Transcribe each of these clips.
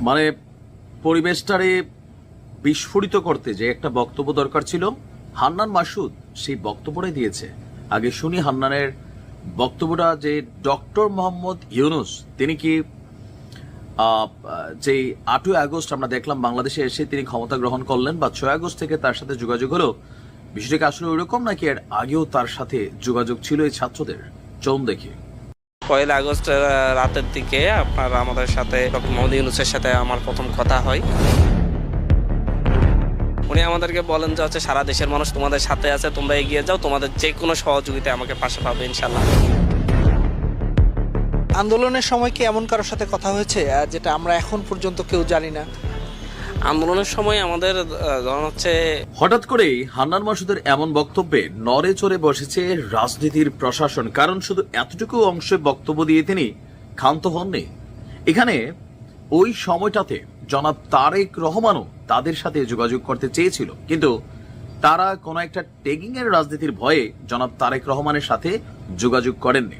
মানে পরিবেশটারে বিস্ফোরিত করতে যে একটা বক্তব্য দরকার ছিল, হান্নান মাসুদ সেই বক্তব্যটাই দিয়েছে। আগে শুনি হান্নানের বক্তব্যটা, যে ডক্টর মোহাম্মদ ইউনূস তিনি কি যে 8ই আগস্ট আমরা দেখলাম বাংলাদেশে এসে তিনি ক্ষমতা গ্রহণ করলেন, বা 6 আগস্ট থেকে তার সাথে যোগাযোগ হলো, বিষয়টাকে আসলে ওইরকম নাকি এর আগেও তার সাথে যোগাযোগ ছিল এই ছাত্রদের? চলুন দেখি। 1 আগস্ট রাতের দিকে আপনার আমাদের সাথে ডক্টর মোহাম্মদ ইউনূসের সাথে আমার প্রথম কথা হয়। উনি আমাদেরকে বলেন যে হচ্ছে সারা দেশের মানুষ তোমাদের সাথে আছে, তোমরা এগিয়ে যাও, তোমাদের যে কোনো সহযোগিতা আমাকে পাশে পাবে ইনশাল্লাহ। আন্দোলনের সময় কি এমন কারোর সাথে কথা হয়েছে যেটা আমরা এখন পর্যন্ত কেউ জানি না? আন্দোলনের সময় আমাদের ধরুন হচ্ছে হঠাৎ করেই হান্নান মাসুদের এমন বক্তব্যে নড়ে চড়ে বসেছে রাজনীতির প্রশাসন। কারণ শুধু এতটুকু অংশে বক্তব্য দিয়ে তিনি ক্ষান্ত হননি। এখানে ওই সময়টাতে জনাব তারেক রহমানও তাদের সাথে যোগাযোগ করতে চেয়েছিল, কিন্তু তারা কোনো একটা টেগিং এর রাজনীতির ভয়ে জনাব তারেক রহমানের সাথে যোগাযোগ করেননি।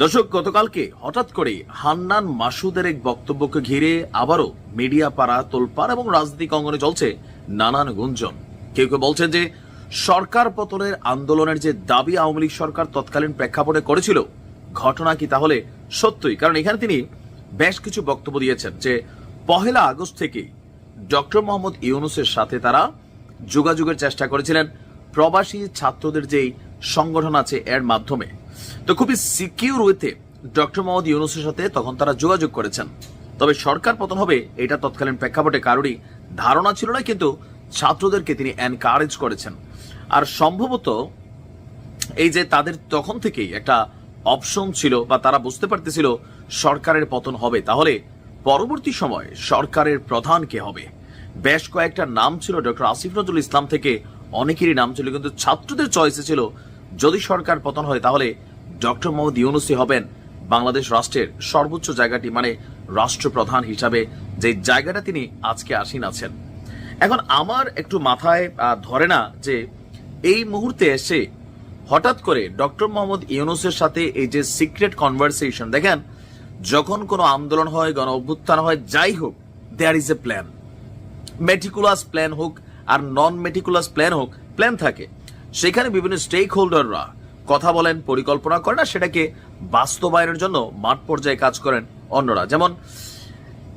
দর্শক, গতকালকে হঠাৎ করে হান্নান মাসুদের এক বক্তব্যকে ঘিরে আবারও মিডিয়া পাড়া তোলপাড় এবং রাজনৈতিক অঙ্গনে চলছে নানান গুঞ্জন। কেউ কেউ বলছেন যে সরকার পতনের আন্দোলনের যে দাবি আওয়ামী লীগ সরকার তৎকালীন প্রেক্ষাপটে করেছিল, ঘটনা কি তাহলে সত্যই? কারণ এখানে তিনি বেশ কিছু বক্তব্য দিয়েছেন যে 1 আগস্ট থেকে ডক্টর মোহাম্মদ ইউনূসের সাথে তারা যোগাযোগের চেষ্টা করেছিলেন প্রবাসী ছাত্রদের যেই সংগঠন আছে এর মাধ্যমে। তো খুবই সিকিউর ওয়েতে ডক্টর মোহাম্মদ ইউনূসের সাথে তখন তারা যোগাযোগ করেছেন। তবে সরকার পতন হবে এটা তৎকালীন প্রেক্ষাপটে কারোরই ধারণা ছিল না, কিন্তু ছাত্রদেরকে তিনি এনকারেজ করেছেন। আর সম্ভবত এই যে তাদের তখন থেকেই একটা অপশন ছিল, বা তারা বুঝতে পারতেছিল সরকারের পতন হবে, তাহলে পরবর্তী সময় সরকারের প্রধান কে হবে। বেশ কয়েকটা নাম ছিল, ডক্টর আসিফ নজরুল ইসলাম থেকে অনেকেরই নাম ছিল, কিন্তু ছাত্রদের চয়েসে ছিল যদি সরকার পতন হয় তাহলে ডক্টর মোহাম্মদ ইউনূসই হবেন বাংলাদেশ রাষ্ট্রের সর্বোচ্চ জায়গাটি, মানে রাষ্ট্রপ্রধান হিসাবে যে জায়গাটা তিনি আজকে আসীন আছেন। এখন আমার একটু মাথায় ধরে না যে এই মুহূর্তে এসে হঠাৎ করে ডক্টর মোহাম্মদ ইউনূসের সাথে এই যে সিক্রেট কনভারসেশন। দেখেন, যখন কোনো আন্দোলন হয়, গণ অভ্যুত্থান হয়, যাই হোক, there is a plan. Meticulous plan হোক আর নন মেটিকুলাস প্ল্যান হোক, প্ল্যান থাকে। সেখানে বিভিন্ন স্টেক হোল্ডাররা কথা বলেন, পরিকল্পনা করেন, আর সেটাকে বাস্তবায়নের জন্য মাঠ পর্যায়ে কাজ করেন অন্যরা। যেমন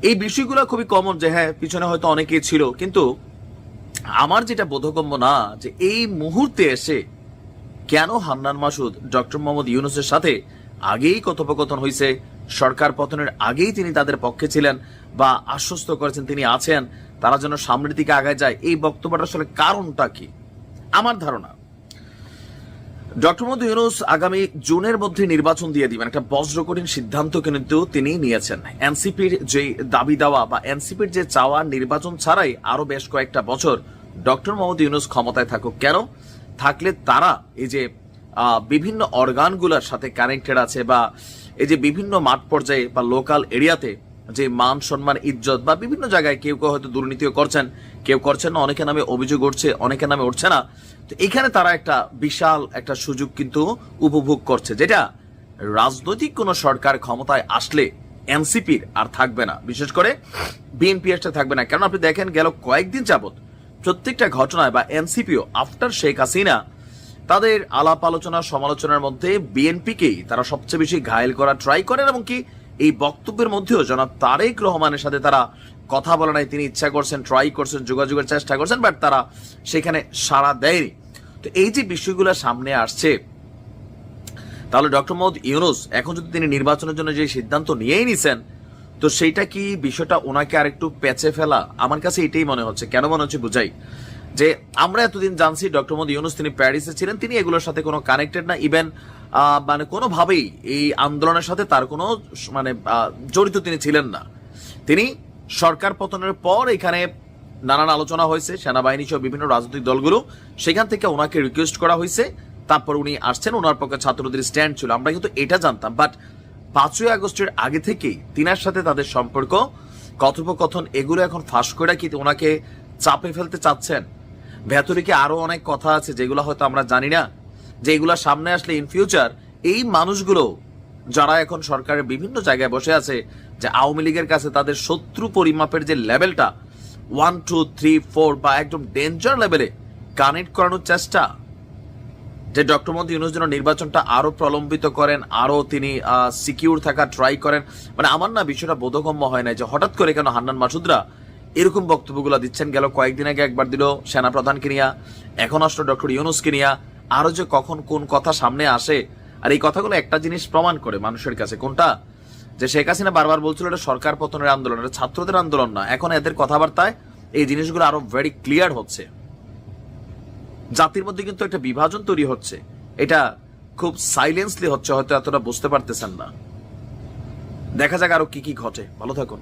এই বিষয়গুলো খুবই কমন যে হ্যাঁ, পিছনে হয়তো অনেকেই ছিল, কিন্তু আমার যেটা বোধগম্য না যে এই মুহূর্তে এসে কেন হান্নান মাসুদ ডক্টর মোহাম্মদ ইউনূসের সাথে আগেই কথোপকথন হয়েছে, সরকার পতনের আগেই তিনি তাদের পক্ষে ছিলেন বা আশ্বস্ত করেছেন তিনি আছেন, তারা যেন সামনের দিকে আগায় যায়, এই বক্তব্যটা আসলে কারণটা কি? আমার ধারণা ডক্টর মোহাম্মদ ইউনূস আগামী জুনের মধ্যে নির্বাচন দিয়ে দিবেন, একটা বজ্রকঠিন সিদ্ধান্ত কিন্তু তিনি নিয়েছেন। এনসিপির যে দাবি দেওয়া বা এনসিপির যে চাওয়া, নির্বাচন ছাড়াই আরো বেশ কয়েকটা বছর ডক্টর মোহাম্মদ ইউনূস ক্ষমতায় থাকুক। কেন? থাকলে তারা এই যে বিভিন্ন অর্গানগুলোর সাথে কানেক্টেড আছে, বা এই যে বিভিন্ন মাঠ পর্যায়ে বা লোকাল এরিয়াতে যে মান সম্মান ইজ্জত বা বিভিন্ন জায়গায় কেউ কেউ হয়তো দুর্নীতিও করছেন, কেউ করছেন না, অনেকের নামে অভিযোগ উঠছে, অনেকের নামে উঠছে না। তো এখানে তারা একটা বিশাল একটা সুযোগ কিন্তু উপভোগ করছে, যেটা রাজনৈতিক কোন সরকার ক্ষমতায় আসলে এনসিপির আর থাকবে না, বিশেষ করে বিএনপি এসে থাকবে না। কারণ আপনি দেখেন গেল কয়েকদিন যাবত প্রত্যেকটা ঘটনায় বা এনসিপিও আফটার শেখ হাসিনা তাদের আলাপ আলোচনা সমালোচনার মধ্যে বিএনপিকেই তারা সবচেয়ে বেশি ঘায়েল করার ট্রাই করেন, এবং কি এই বক্তব্যের মধ্যেও জনাব তারেক রহমানের সাথে তারা কথা বলা নাই, তিনি ইচ্ছা করছেন, ট্রাই করছেন, যোগাযোগের চেষ্টা করছেন, বাট তারা সেখানে সাড়া দেয়নি। তো এই যে বিষয়গুলো সামনে আসছে, তাহলে ডক্টর মোহাম্মদ ইউনূস এখন যদি তিনি নির্বাচনের জন্য যে সিদ্ধান্ত নিয়েই নিছেন, তো সেইটা কি বিষয়টা ওনাকে আরেকটু পেঁচে ফেলা? আমার কাছে এটাই মনে হচ্ছে। কেন মনে হচ্ছে বুঝাই, যে আমরা এতদিন জানছি ডক্টর মোহাম্মদ ইউনূস তিনি প্যারিসে ছিলেন, তিনি এগুলোর সাথে কোনো কানেক্টেড না, ইভেন মানে কোনোভাবেই এই আন্দোলনের সাথে তার কোনো মানে জড়িত তিনি ছিলেন না। তিনি সরকার পতনের পর এখানে নানান আলোচনা হয়েছে, সেনাবাহিনী সহ বিভিন্ন রাজনৈতিক দলগুলো, সেখান থেকে ওনাকে রিকোয়েস্ট করা হয়েছে, তারপর উনি আসছেন, ওনার পক্ষে ছাত্রদের স্ট্যান্ড ছিল, আমরা কিন্তু এটা জানতাম। বাট 5ই আগস্টের আগে থেকেই তিনার সাথে তাদের সম্পর্ক, কথোপকথন, এগুলো এখন ফাঁস করে কি ওনাকে চাপে ফেলতে চাচ্ছেন? ভেতরে কি আরো অনেক কথা আছে যেগুলো হয়তো আমরা জানি না, যে এগুলা সামনে আসলে ইন ফিউচার এই মানুষগুলো যারা এখন সরকারের বিভিন্ন জায়গায় বসে আছে, যে আওয়ামী লীগের কাছে তাদের শত্রু পরিমাপের যে লেভেলটা 1, 2, 3, 4 বা একদম ডেঞ্জার লেভেলে কানেক্ট করানোর চেষ্টা, যে ডক্টর মোহাম্মদ ইউনূস যেন নির্বাচনটা আরো প্রলম্বিত করেন, আরো তিনি সিকিউর থাকা ট্রাই করেন। মানে আমার না বিষয়টা বোধগম্য হয় না যে হঠাৎ করে কেন হান্নান মাসুদরা এরকম বক্তব্যগুলো দিচ্ছেন। গেল কয়েকদিন আগে একবার দিল সেনাপ্রধানকে নিয়ে, এখন আসলো ডক্টর ইউনূসকে নিয়ে, আরো যে কখন কোন কথা সামনে আসে। আর এই কথাগুলো একটা জিনিস প্রমাণ করে মানুষের কাছে, কোনটা, যে শেখ হাসিনা বারবার বলছিল এটা সরকার পতনের আন্দোলন, এটা ছাত্রদের আন্দোলন না। এখন এদের কথাবার্তায় এই জিনিসগুলো আরো ভেরি ক্লিয়ার হচ্ছে। জাতির মধ্যে কিন্তু একটা বিভাজন তৈরি হচ্ছে, এটা খুব সাইলেন্সলি হচ্ছে, হয়তো এতটা বুঝতে পারতেছেন না। দেখা যাক আরো কি কি ঘটে। ভালো থাকুন।